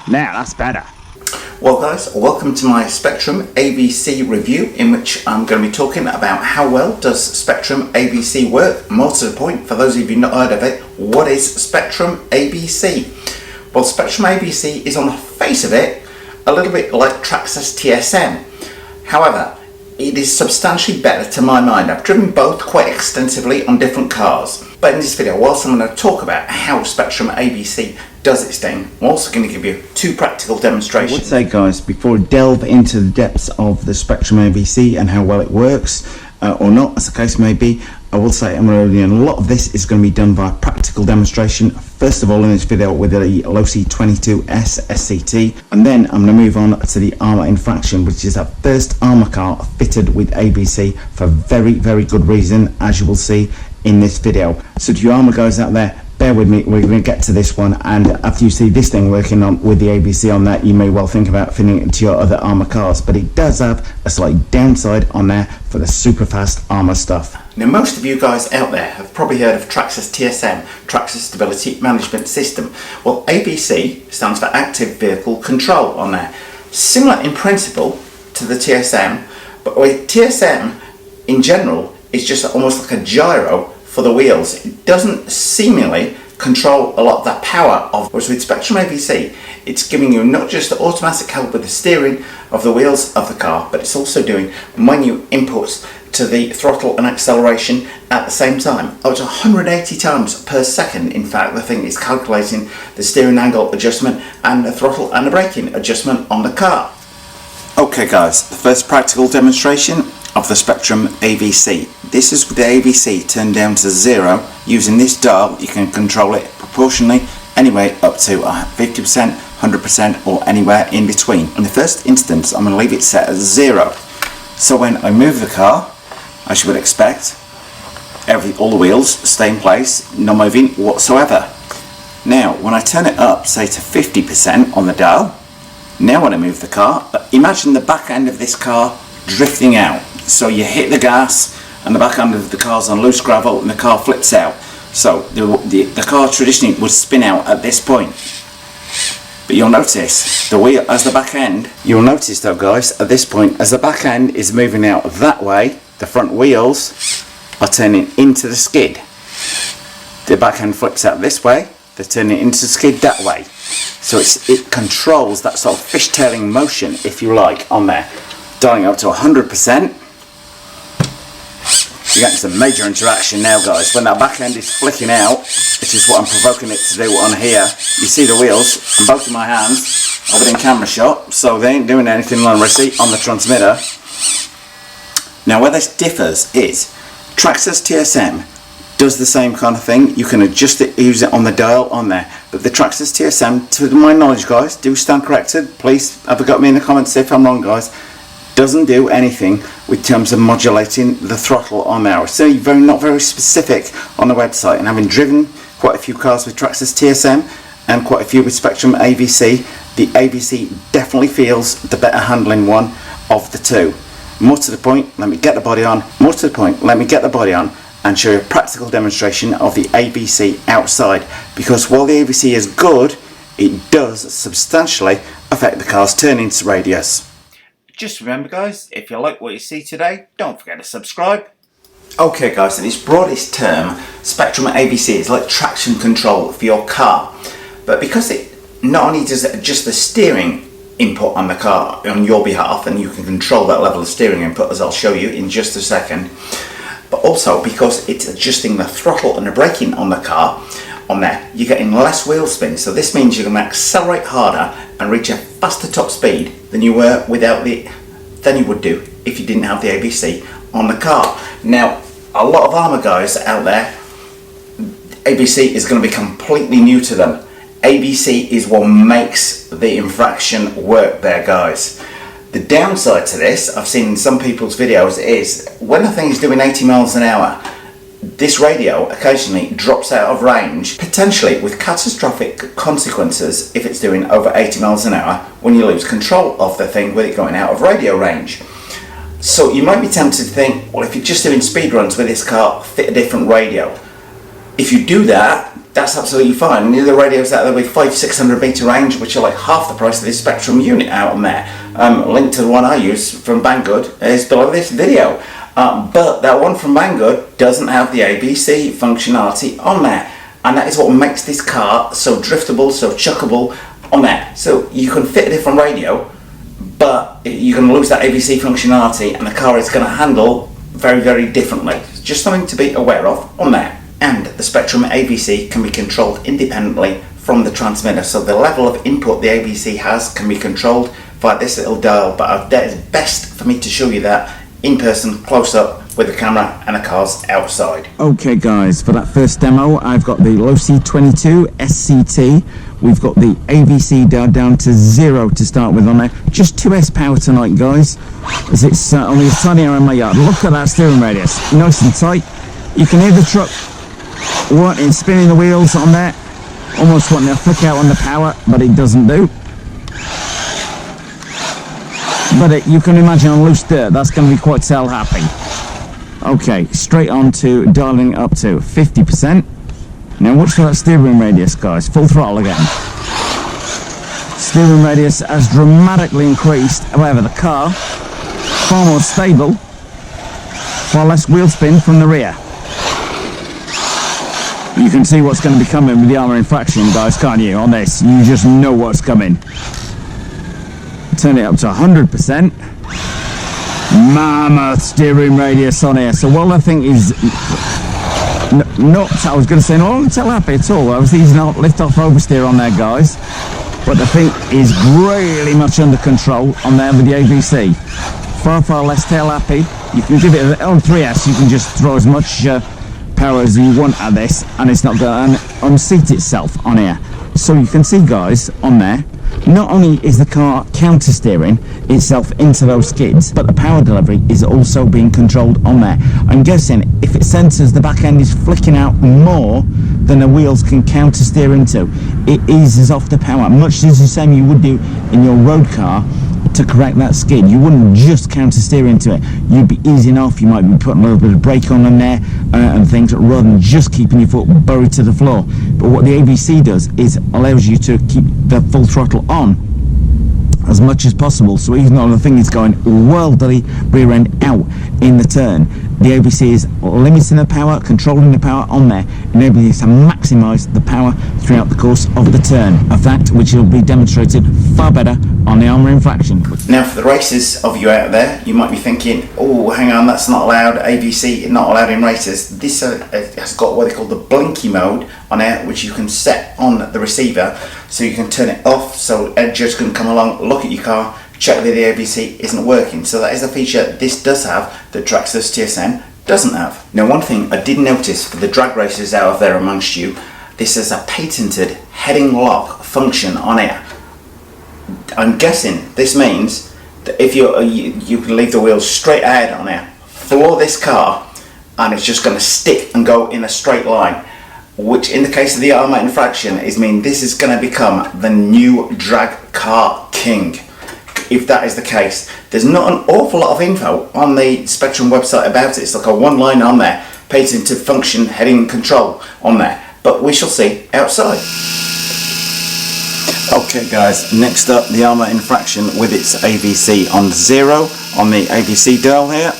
Now that's better. Well guys, welcome to my Spectrum AVC review, in which I'm going to be talking about how well does Spectrum AVC work. More to the point, for those of you not heard of it, what is Spectrum AVC? Well, Spectrum AVC is, on the face of it, a little bit like Traxxas TSM. However, it is substantially better to my mind. I've driven both quite extensively on different cars. But in this video, whilst I'm going to talk about how Spectrum AVC does its thing, I'm also going to give you two practical demonstrations. I would say, guys, before we delve into the depths of the Spectrum AVC and how well it works, or not, as the case may be, I will say a lot of this is going to be done by practical demonstration. First of all, in this video with the LOSI 22S SCT, and then I'm going to move on to the Arrma Infraction, which is that first Arrma car fitted with ABC for very, very good reason, as you will see in this video. So to you Arrma guys out there, bear with me, we're going to get to this one, and after you see this thing working on with the ABC on that, you may well think about fitting it into your other Arrma cars, but it does have a slight downside on there for the super fast Arrma stuff. Now, most of you guys out there have probably heard of Traxxas TSM, Traxxas Stability Management System. Well, ABC stands for Active Vehicle Control on there. Similar in principle to the TSM, but with TSM in general is just almost like a gyro for the wheels. It doesn't seemingly control a lot of that power of, whereas with Spectrum AVC, it's giving you not just the automatic help with the steering of the wheels of the car, but it's also doing minute inputs to the throttle and acceleration at the same time. Up to 180 times per second, in fact, the thing is calculating the steering angle adjustment and the throttle and the braking adjustment on the car. Okay guys, the first practical demonstration of the Spectrum AVC. This is with the AVC turned down to 0. Using this dial, you can control it proportionally anyway up to 50%, 100% or anywhere in between. In the first instance, I'm going to leave it set at 0. So when I move the car, as you would expect, all the wheels stay in place, no moving whatsoever. Now, when I turn it up, say to 50% on the dial, now when I move the car, imagine the back end of this car drifting out. So you hit the gas and the back end of the car's on loose gravel and the car flips out. So the car traditionally would spin out at this point. But you'll notice the wheel as the back end, you'll notice though guys, at this point, as the back end is moving out that way, the front wheels are turning into the skid. The back end flips out this way, they're turning into the skid that way. So it controls that sort of fishtailing motion, if you like, on there. Dialing up to 100%. You're getting some major interaction now guys. When that back end is flicking out, which is what I'm provoking it to do on here, you see the wheels on both of my hands are within camera shot, so they ain't doing anything on receipt on the transmitter. Now where this differs is Traxxas TSM does the same kind of thing. You can adjust it, use it on the dial on there, but the Traxxas TSM, to my knowledge guys, do stand corrected, please have a go at me in the comments if I'm wrong guys, doesn't do anything with terms of modulating the throttle on there. It's not very specific on the website, and having driven quite a few cars with Traxxas TSM and quite a few with Spectrum AVC, the AVC definitely feels the better handling one of the two. More to the point, let me get the body on. More to the point, let me get the body on and show you a practical demonstration of the AVC outside, because while the AVC is good, it does substantially affect the car's turning radius. Just remember guys, if you like what you see today, don't forget to subscribe. Okay guys, in its broadest term, Spectrum AVC is like traction control for your car. But because it not only does it adjust the steering input on the car on your behalf, and you can control that level of steering input as I'll show you in just a second, but also because it's adjusting the throttle and the braking on the car on there, you're getting less wheel spin. So this means you're going to accelerate harder and reach a faster top speed than you were than you would do if you didn't have the AVC on the car. Now, a lot of Arrma guys out there, AVC is going to be completely new to them. AVC is what makes the Infraction work there guys. The downside to this, I've seen in some people's videos, is when the thing is doing 80 miles an hour, this radio occasionally drops out of range, potentially with catastrophic consequences if it's doing over 80 miles an hour when you lose control of the thing with it going out of radio range. So you might be tempted to think, well, if you're just doing speed runs with this car, fit a different radio. If you do that, that's absolutely fine. And the other radios out there with 500-600 meter range, which are like half the price of this Spectrum unit out on there. Link to the one I use from Banggood is below this video. But that one from Banggood doesn't have the AVC functionality on there. And that is what makes this car so driftable, so chuckable on there. So you can fit a different radio, but you're going to lose that AVC functionality and the car is going to handle very, very differently. Just something to be aware of on there. And the Spectrum AVC can be controlled independently from the transmitter. So the level of input the AVC has can be controlled via this little dial, but that is best for me to show you that in person, close up, with the camera and the car's outside. Okay guys, for that first demo I've got the LoC22 SCT. We've got the AVC down to 0 to start with on there. Just 2S power tonight guys, as it's only a tiny area in my yard. Look at that steering radius, nice and tight. You can hear the truck wanting, spinning the wheels on there, almost wanting to flick out on the power, but it doesn't do. But you can imagine on loose dirt, that's going to be quite sail happy. Okay, straight on to dialing up to 50%. Now watch for that steering radius guys, full throttle again. Steering radius has dramatically increased, however the car, far more stable, far less wheel spin from the rear. You can see what's going to be coming with the Arrma Infraction guys, can't you, on this? You just know what's coming. Turn it up to 100%. Mammoth steering radius on here. So while that thing is not, I was going to say not tail happy at all. I was easing out lift off oversteer on there guys, but the thing is really much under control on there with the AVC. Far less tail happy. You can give it on 3S, you can just throw as much power as you want at this and it's not going to unseat itself on here. So you can see guys on there, not only is the car counter steering itself into those skids, but the power delivery is also being controlled on there. I'm guessing if it senses the back end is flicking out more than the wheels can counter steer into, it eases off the power, much as the same you would do in your road car to correct that skid. You wouldn't just counter steer into it, you'd be easing off, you might be putting a little bit of brake on in there and things, rather than just keeping your foot buried to the floor. But what the AVC does is allows you to keep the full throttle on as much as possible, so even though the thing is going wildly rear end out in the turn, the AVC is limiting the power, controlling the power on there, enabling you to maximise the power throughout the course of the turn, a fact which will be demonstrated far better on the Arrma Infraction. Now for the racers of you out there, you might be thinking, oh hang on, that's not allowed, AVC not allowed in races. This has got what they call the blinky mode on it, which you can set on the receiver, so you can turn it off so edgers can come along, look at your car, check that the AVC isn't working. So that is a feature this does have that Traxxas TSN doesn't have. Now one thing I did notice for the drag racers out there amongst you, this is a patented heading lock function on it. I'm guessing this means that if you can leave the wheels straight ahead on it, floor this car, and it's just going to stick and go in a straight line, which in the case of the Arrma Infraction is mean this is going to become the new drag car king. If that is the case, there's not an awful lot of info on the Spectrum website about it. It's like a one line on there, patented function heading control on there, but we shall see outside. Okay guys, next up the Arrma Infraction with its AVC on 0 on the AVC dial here.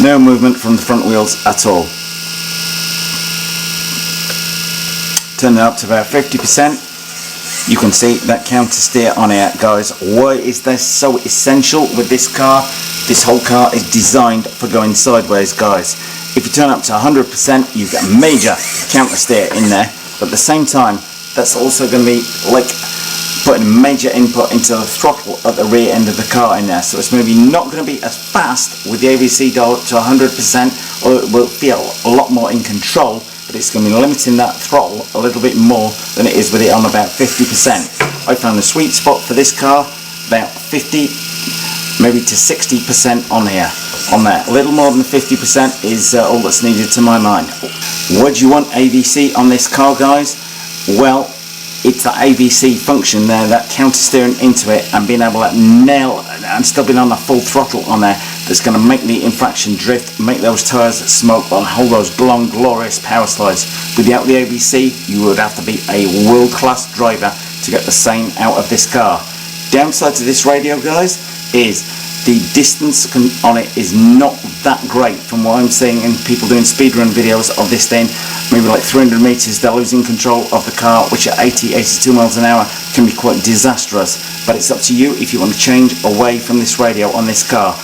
No movement from the front wheels at all. Turn it up to about 50%. You can see that counter steer on here guys. Why is this so essential with this car? This whole car is designed for going sideways guys. If you turn up to 100% you get a major counter steer in there, but at the same time that's also going to be like putting major input into the throttle at the rear end of the car in there, so it's maybe not going to be as fast with the AVC dial up to 100%, or it will feel a lot more in control, but it's going to be limiting that throttle a little bit more than it is with it on about 50%. I found the sweet spot for this car about 50 maybe to 60% on here. On there, a little more than 50% is all that's needed to my mind. Why do you want AVC on this car guys? Well, it's that AVC function there, that counter steering into it and being able to nail and still being on the full throttle on there that's going to make the Infraction drift, make those tyres smoke and hold those long glorious power slides. Without the AVC you would have to be a world-class driver to get the same out of this car. Downside to this radio, guys, is the distance on it is not that great from what I'm seeing in people doing speedrun videos of this thing. Maybe like 300 meters they're losing control of the car, which at 82 miles an hour can be quite disastrous. But it's up to you if you want to change away from this radio on this car.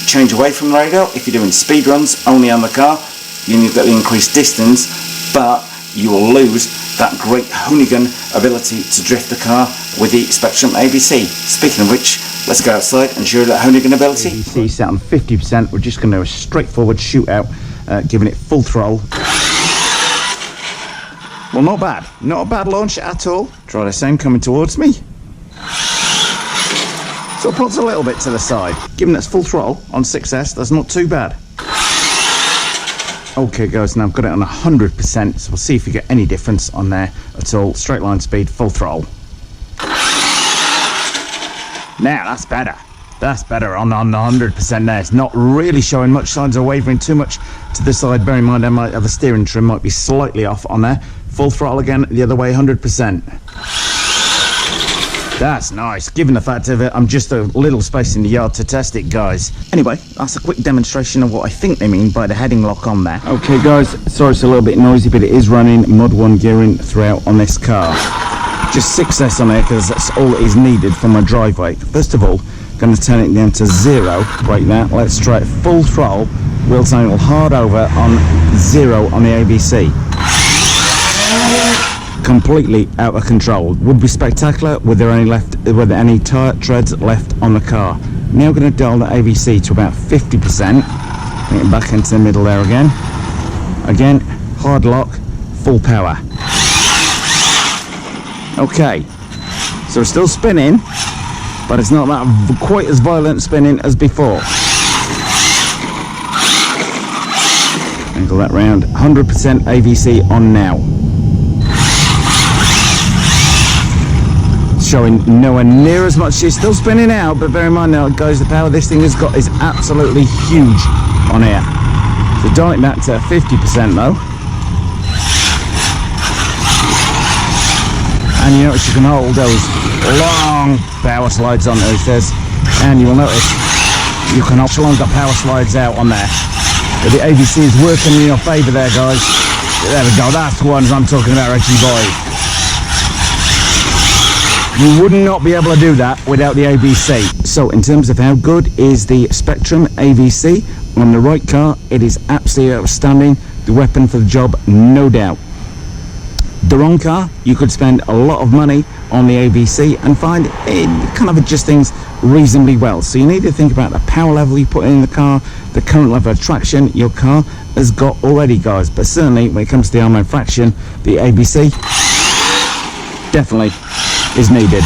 Change away from the radio if you're doing speedruns only on the car. You've got the increased distance, but you will lose that great Hoonigan ability to drift the car with the Spectrum AVC. Speaking of which, let's go outside and show you that Hoonigan ability. AVC set on 50%. We're just going to do a straightforward shootout, giving it full throttle. Well, not bad. Not a bad launch at all. Try the same coming towards me. So puts a little bit to the side. Given that's full throttle on 6S, that's not too bad. Okay guys, now I've got it on 100%, so we'll see if we get any difference on there at all. Straight line speed, full throttle. Now that's better. That's better on 100% there. It's not really showing much signs of wavering too much to the side. Bear in mind I might have the steering trim might be slightly off on there. Full throttle again, the other way, 100%. That's nice, given the fact of it, I'm just a little space in the yard to test it, guys. Anyway, that's a quick demonstration of what I think they mean by the heading lock on there. Okay guys, sorry it's a little bit noisy, but it is running Mod 1 gearing throughout on this car. Just 6S on there, because that's all that is needed for my drive weight. First of all, going to turn it down to 0, break that, let's try it full throttle, wheels angle hard over on 0 on the AVC. Completely out of control. Would be spectacular were there any tyre treads left on the car. Now going to dial the AVC to about 50%. Bring it back into the middle there again. Again, hard lock, full power. Okay, so it's still spinning, but it's not that quite as violent spinning as before. Angle that round. 100% AVC on now. Showing nowhere near as much. It's still spinning out, but bear in mind now guys, the power this thing has got is absolutely huge on here. So dialing that to 50% though, and you notice you can hold those long power slides on those, and you will notice you can hold longer power slides out on there. But the AVC is working in your favour there, guys. There we go, that's the ones I'm talking about, Reggie boy. You would not be able to do that without the AVC. So in terms of how good is the Spectrum AVC, on the right car, it is absolutely outstanding. The weapon for the job, no doubt. The wrong car, you could spend a lot of money on the AVC and find it kind of adjusts things reasonably well. So you need to think about the power level you put in the car, the current level of traction your car has got already, guys. But certainly when it comes to the Arrma Infraction, the AVC definitely is needed.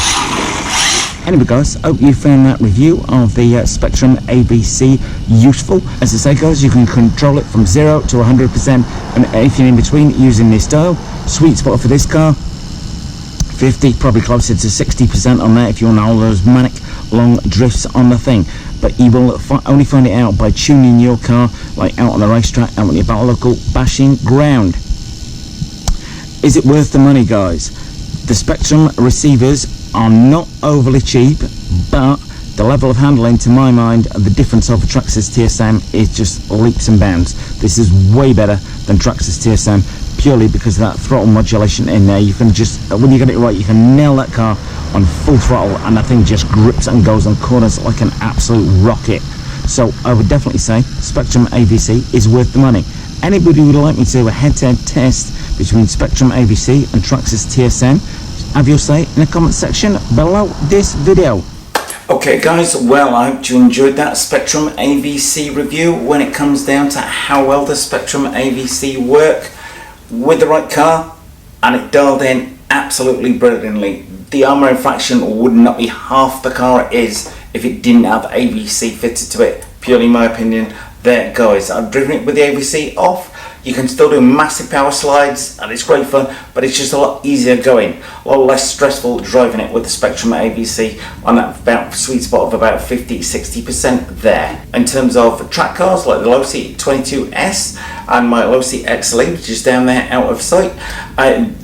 Anyway guys, hope you found that review of the Spectrum AVC useful. As I say guys, you can control it from 0 to 100% and anything in between using this dial. Sweet spot for this car, 50, probably closer to 60% on there if you want all those manic long drifts on the thing. But you will only find it out by tuning your car, like out on the racetrack, out on your local bashing ground. Is it worth the money, guys? The Spectrum receivers are not overly cheap, but the level of handling, to my mind, the difference over Traxxas TSM is just leaps and bounds. This is way better than Traxxas TSM, purely because of that throttle modulation in there. You can just, when you get it right, you can nail that car on full throttle and that thing just grips and goes on corners like an absolute rocket. So I would definitely say Spectrum AVC is worth the money. Anybody who would like me to do a head-to-head test between Spectrum AVC and Traxxas TSM, have your say in the comment section below this video. Okay guys, well I hope you enjoyed that Spectrum AVC review when it comes down to how well the Spectrum AVC work with the right car, and it dialed in absolutely brilliantly. The Arrma Infraction would not be half the car it is if it didn't have AVC fitted to it, purely my opinion there guys. I've driven it with the AVC off You can still do massive power slides and it's great fun, but it's just a lot easier going, a lot less stressful driving it with the Spectrum AVC on that about sweet spot of about 50-60% there. In terms of track cars like the Losi 22S and my Losi XLE, which is down there out of sight,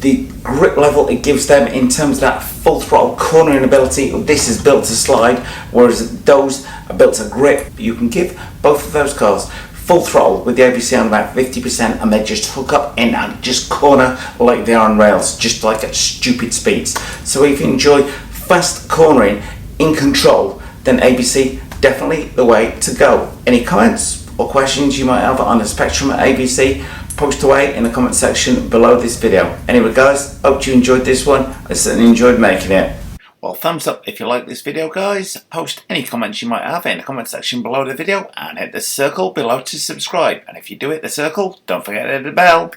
the grip level it gives them in terms of that full throttle cornering ability, this is built to slide, whereas those are built to grip. You can give both of those cars full throttle with the AVC on about 50% and they just hook up in and just corner like they are on rails, just like at stupid speeds. So if you enjoy fast cornering in control, then AVC definitely the way to go. Any comments or questions you might have on the Spectrum AVC, post away in the comment section below this video. Anyway guys, hope you enjoyed this one. I certainly enjoyed making it. Well, thumbs up if you like this video guys, post any comments you might have in the comment section below the video and hit the circle below to subscribe, and if you do hit the circle, don't forget to hit the bell.